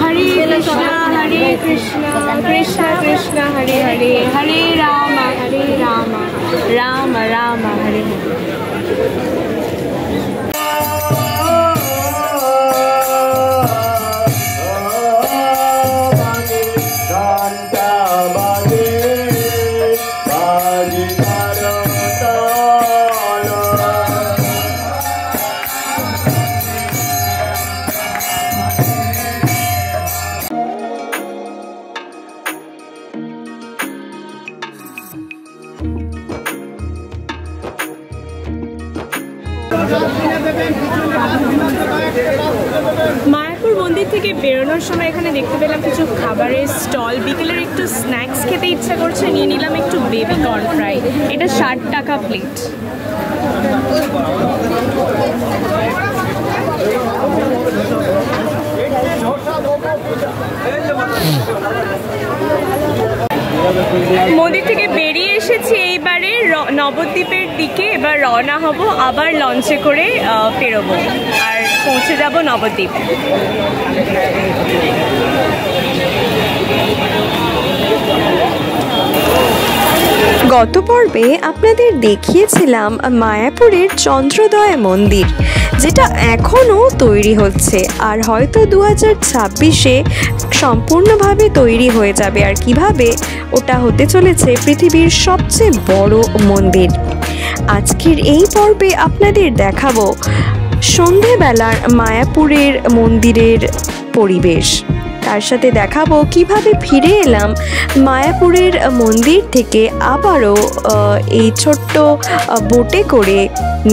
हरे कृष्णा कृष्णा कृष्णा हरे हरे हरे राम राम राम हरे हरे। মায়াপুর মন্দির থেকে বেরোনোর সময় এখানে দেখতে পেলাম কিছু খাবারের স্টল। বিকেলের একটু স্ন্যাক্স খেতে ইচ্ছা করছে, নিয়ে নিলাম একটু বেবি কর্ন ফ্রাই। এটা 60 টাকা প্লেট। মন্দির থেকে বেরিয়ে এসেছি এইবারে নবদ্বীপের দিকে। এবার রওনা হব, আবার লঞ্চে করে পেরোবো আর পৌঁছে যাব নবদ্বীপ। গত পর্বে আপনাদের দেখিয়েছিলাম মায়াপুরের চন্দ্রোদয় মন্দির, যেটা এখনও তৈরি হচ্ছে আর হয়তো 2026-এ সম্পূর্ণভাবে তৈরি হয়ে যাবে। আর কিভাবে ওটা হতে চলেছে পৃথিবীর সবচেয়ে বড় মন্দির। আজকের এই পর্বে আপনাদের দেখাবো সন্ধেবেলার মায়াপুরের মন্দিরের পরিবেশ। তার সাথে দেখাবো কিভাবে ফিরে এলাম মায়াপুরের মন্দির থেকে আবারও এই ছোট্ট বোটে করে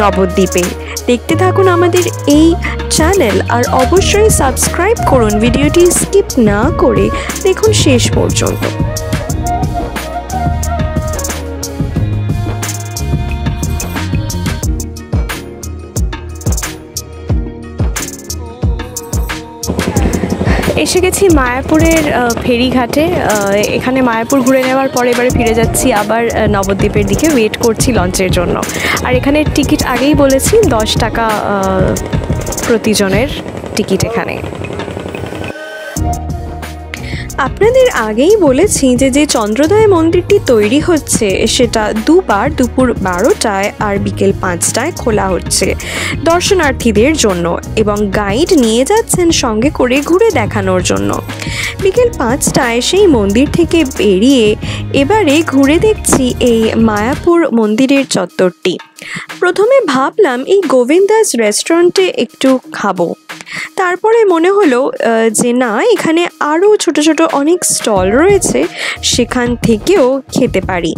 নবদ্বীপে। দেখতে থাকুন আমাদের এই চ্যানেল আর অবশ্যই সাবস্ক্রাইব করুন। ভিডিওটি স্কিপ না করে দেখুন শেষ পর্যন্ত। এসে গেছি মায়াপুরের ফেরিঘাটে। এখানে মায়াপুর ঘুরে নেওয়ার পরে এবারে ফিরে যাচ্ছি আবার নবদ্বীপের দিকে। ওয়েট করছি লঞ্চের জন্য। আর এখানে টিকিট আগেই বলেছি 10 টাকা প্রতিজনের টিকিট এখানে। আপনাদের আগেই বলেছি যে চন্দ্রোদয় মন্দিরটি তৈরি হচ্ছে সেটা দুবার দুপুর 12টায় আর বিকেল 5টায় খোলা হচ্ছে দর্শনার্থীদের জন্য, এবং গাইড নিয়ে যাচ্ছেন সঙ্গে করে ঘুরে দেখানোর জন্য। বিকেল 5টায় সেই মন্দির থেকে বেরিয়ে এবারে ঘুরে দেখছি এই মায়াপুর মন্দিরের চত্বরটি। প্রথমে ভাবলাম এই গোবিন্দাস রেস্টুরেন্টে একটু খাবো, তারপরে মনে হলো যে না, এখানে আরও ছোট ছোট অনেক স্টল রয়েছে, সেখান থেকেও খেতে পারি।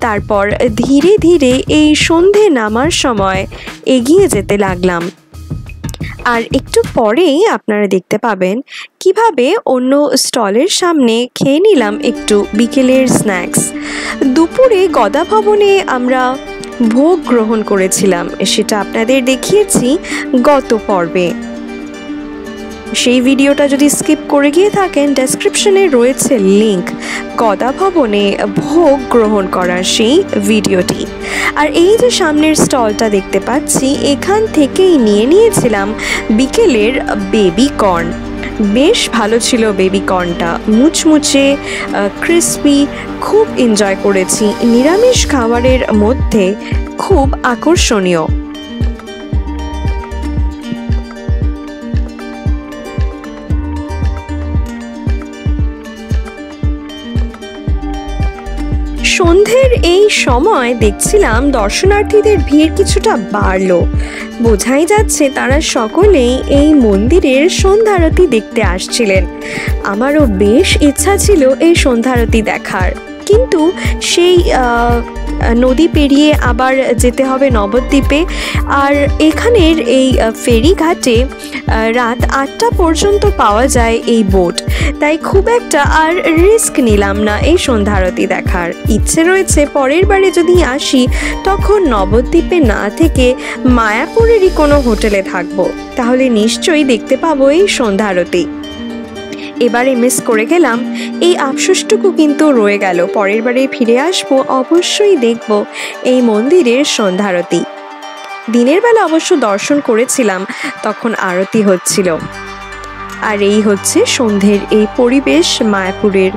তারপর ধীরে ধীরে এই সন্ধে নামার সময় এগিয়ে যেতে লাগলাম। আর একটু পরেই আপনারা দেখতে পাবেন কিভাবে অন্য স্টলের সামনে খেয়ে নিলাম একটু বিকেলের স্ন্যাক্স। দুপুরে গদা ভবনে আমরা ভোগ গ্রহণ করেছিলাম, সেটা আপনাদের দেখিয়েছি গত পর্বে। সেই ভিডিওটা যদি স্কিপ করে গিয়ে থাকেন, ডেসক্রিপশনে রয়েছে লিংক গদা ভবনে ভোগ গ্রহণ করার সেই ভিডিওটি। আর এই যে সামনের স্টলটা দেখতে পাচ্ছি, এখান থেকেই নিয়ে নিয়েছিলাম বিকেলের বেবি কর্ন। বেশ ভালো ছিল বেবি কর্নটা, মুচমুচে ক্রিসপি, খুব এনজয় করেছি। নিরামিষ খাবারের মধ্যে খুব আকর্ষণীয়। সন্ধ্যের এই সময় দেখছিলাম দর্শনার্থীদের ভিড় কিছুটা বাড়লো। বোঝাই যাচ্ছে তারা সকলেই এই মন্দিরের সন্ধ্যারতি দেখতে আসছিলেন। আমারও বেশ ইচ্ছা ছিল এই সন্ধ্যারতি দেখার, কিন্তু সেই নদী পেরিয়ে আবার যেতে হবে নবদ্বীপে। আর এখানের এই ফেরিঘাটে রাত 8টা পর্যন্ত পাওয়া যায় এই বোট, তাই খুব একটা আর রিস্ক নিলাম না এই সন্ধ্যারতি দেখার। ইচ্ছে রয়েছে পরের বারে যদি আসি তখন নবদ্বীপে না থেকে মায়াপুরেরই কোনো হোটেলে থাকবো, তাহলে নিশ্চয়ই দেখতে পাবো এই সন্ধ্যারতি। এবারে মিস করে গেলাম, এই আফসোসটুকু কিন্তু রয়ে গেল। পরের বারে ফিরে আসবো, অবশ্যই দেখব এই মন্দিরের সন্ধ্যারতি। দিনের বেলা অবশ্য দর্শন করেছিলাম, তখন আরতি হচ্ছিল। আর এই হচ্ছে সন্ধ্যের এই পরিবেশ মায়াপুরের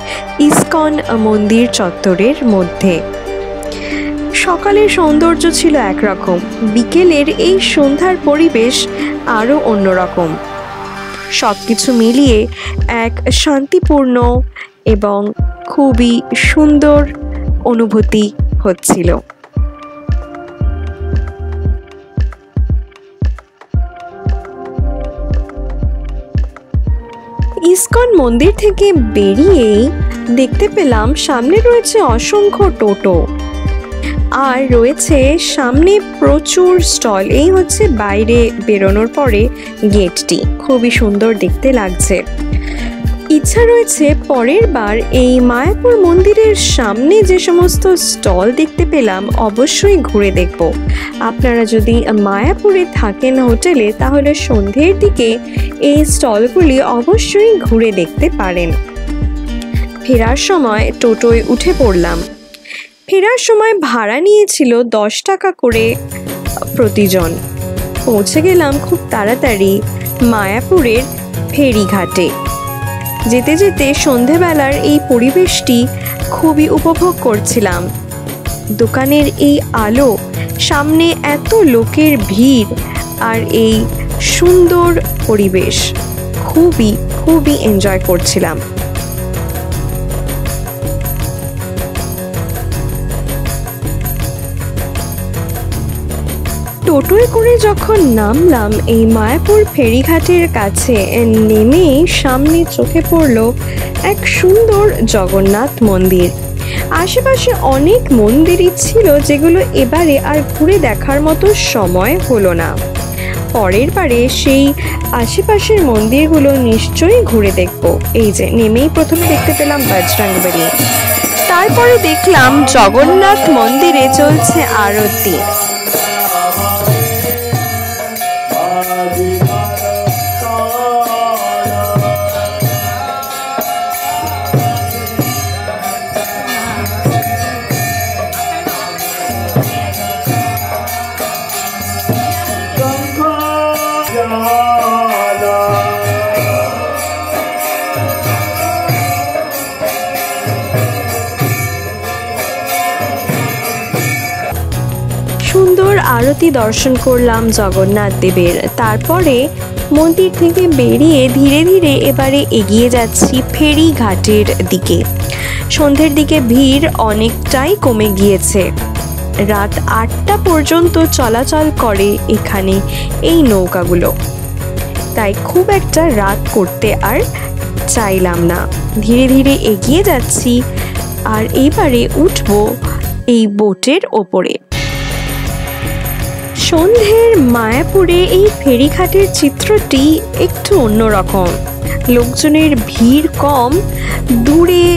ইসকন মন্দির চত্বরের মধ্যে। সকালের সৌন্দর্য ছিল একরকম, বিকেলের এই সন্ধ্যার পরিবেশ আরও অন্যরকম। সব কিছু মিলিয়ে এক শান্তিপূর্ণ এবং খুবই সুন্দর অনুভূতি হচ্ছিল। ইসকন মন্দির থেকে বেরিয়েই দেখতে পেলাম সামনে রয়েছে অসংখ্য টোটো আর রয়েছে সামনে প্রচুর স্টল। এই হচ্ছে বাইরে বেরোনোর পরে গেটটি, খুবই সুন্দর দেখতে লাগছে। ইচ্ছা রয়েছে পরের বার এই মায়াপুর মন্দিরের সামনে যে সমস্ত স্টল দেখতে পেলাম অবশ্যই ঘুরে দেখব। আপনারা যদি মায়াপুরে থাকেন হোটেলে, তাহলে সন্ধ্যের দিকে এই স্টলগুলি অবশ্যই ঘুরে দেখতে পারেন। ফেরার সময় টোটোয় উঠে পড়লাম। ফেরার সময় ভাড়া নিয়েছিল 10 টাকা করে প্রতিজন। পৌঁছে গেলাম খুব তাড়াতাড়ি মায়াপুরের ফেরিঘাটে। যেতে যেতে সন্ধেবেলার এই পরিবেশটি খুবই উপভোগ করছিলাম। দোকানের এই আলো, সামনে এত লোকের ভিড় আর এই সুন্দর পরিবেশ, খুবই খুবই এনজয় করছিলাম। টোটোয় করে যখন নামলাম এই মায়াপুর ফেরিঘাটের কাছে, নেমে সামনে চোখে পড়ল এক সুন্দর জগন্নাথ মন্দির। আশেপাশে অনেক মন্দিরই ছিল যেগুলো এবারে আর ঘুরে দেখার মতো সময় হলো না। পরের বারে সেই আশেপাশের মন্দিরগুলো নিশ্চয়ই ঘুরে দেখব। এই যে নেমেই প্রথমে দেখতে পেলাম বজরংবলী, তারপরে দেখলাম জগন্নাথ মন্দিরে চলছে আরতি। সুন্দর আরতি দর্শন করলাম জগন্নাথ দেবের। তারপরে মন্দির থেকে বেরিয়ে ধীরে ধীরে এবারে এগিয়ে যাচ্ছি ফেরিঘাটের দিকে। সন্ধ্যের দিকে ভিড় অনেকটাই কমে গিয়েছে। রাত 8টা পর্যন্ত চলাচল করে এখানে এই নৌকাগুলো, তাই খুব একটা রাত করতে আর চাইলাম না। ধীরে ধীরে এগিয়ে যাচ্ছি আর এবারে উঠব এই বোটের ওপরে। সন্ধ্যের মায়াপুরে এই ফেরিঘাটের চিত্রটি একটু অন্যরকম। লোকজনের ভিড় কম, দূরে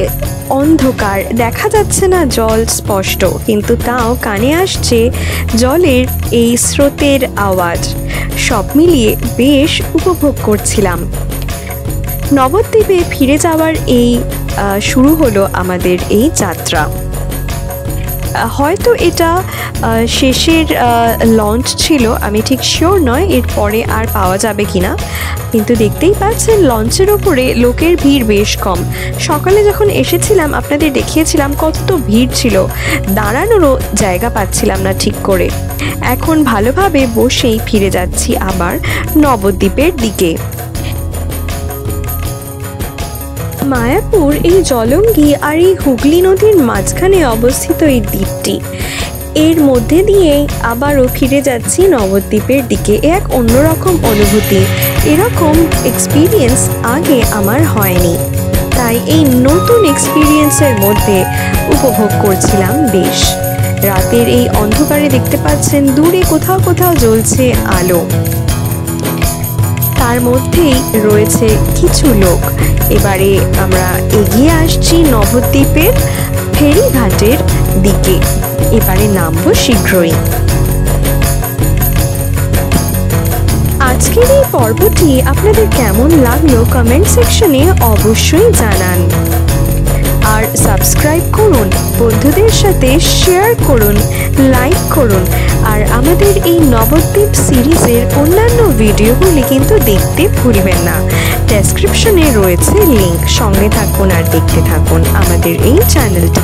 অন্ধকার, দেখা যাচ্ছে না জল স্পষ্ট, কিন্তু তাও কানে আসছে জলের এই স্রোতের আওয়াজ। সব মিলিয়ে বেশ উপভোগ করছিলাম। নবদ্বীপে ফিরে যাওয়ার এই শুরু হলো আমাদের এই যাত্রা। হয়তো এটা শেষের লঞ্চ ছিল, আমি ঠিক শিওর নয় এরপরে আর পাওয়া যাবে কিনা, কিন্তু দেখতেই পাচ্ছেন লঞ্চের ওপরে লোকের ভিড় বেশ কম। সকালে যখন এসেছিলাম আপনাদের দেখিয়েছিলাম কত ভিড় ছিল, দাঁড়ানোরও জায়গা পাচ্ছিলাম না ঠিক করে। এখন ভালোভাবে বসেই ফিরে যাচ্ছি আবার নবদ্বীপের দিকে। মায়াপুর এই জলঙ্গি আর এই হুগলি নদীর মাঝখানে অবস্থিত এই দ্বীপটি, এর মধ্যে দিয়ে আবারও ফিরে যাচ্ছি নবদ্বীপের দিকে। এক অন্যরকম অনুভূতি, এরকম এক্সপিরিয়েন্স আগে আমার হয়নি, তাই এই নতুন এক্সপিরিয়েন্সের মধ্যে উপভোগ করছিলাম বেশ। রাতের এই অন্ধকারে দেখতে পাচ্ছেন দূরে কোথাও কোথাও জ্বলছে আলো, তার মধ্যেই রয়েছে কিছু লোক। এবারে আমরা এগিয়ে আসছি নবদ্বীপের ফেরিঘাটের দিকে। এবারে নামবো শীঘ্রই। আজকের এই পর্বটি আপনাদের কেমন লাগলো কমেন্ট সেকশনে অবশ্যই জানান, আর সাবস্ক্রাইব সাবস্ক্রাইব করুন, বন্ধুদের সাথে শেয়ার করুন, লাইক করুন। আর আমাদের এই নবদ্বীপ সিরিজের অন্যান্য ভিডিওগুলি কিন্তু দেখতে ভুলবেন না। ডেসক্রিপশনে রয়েছে লিংক, সঙ্গে থাকুন আর দেখতে থাকুন আমাদের এই চ্যানেলটি।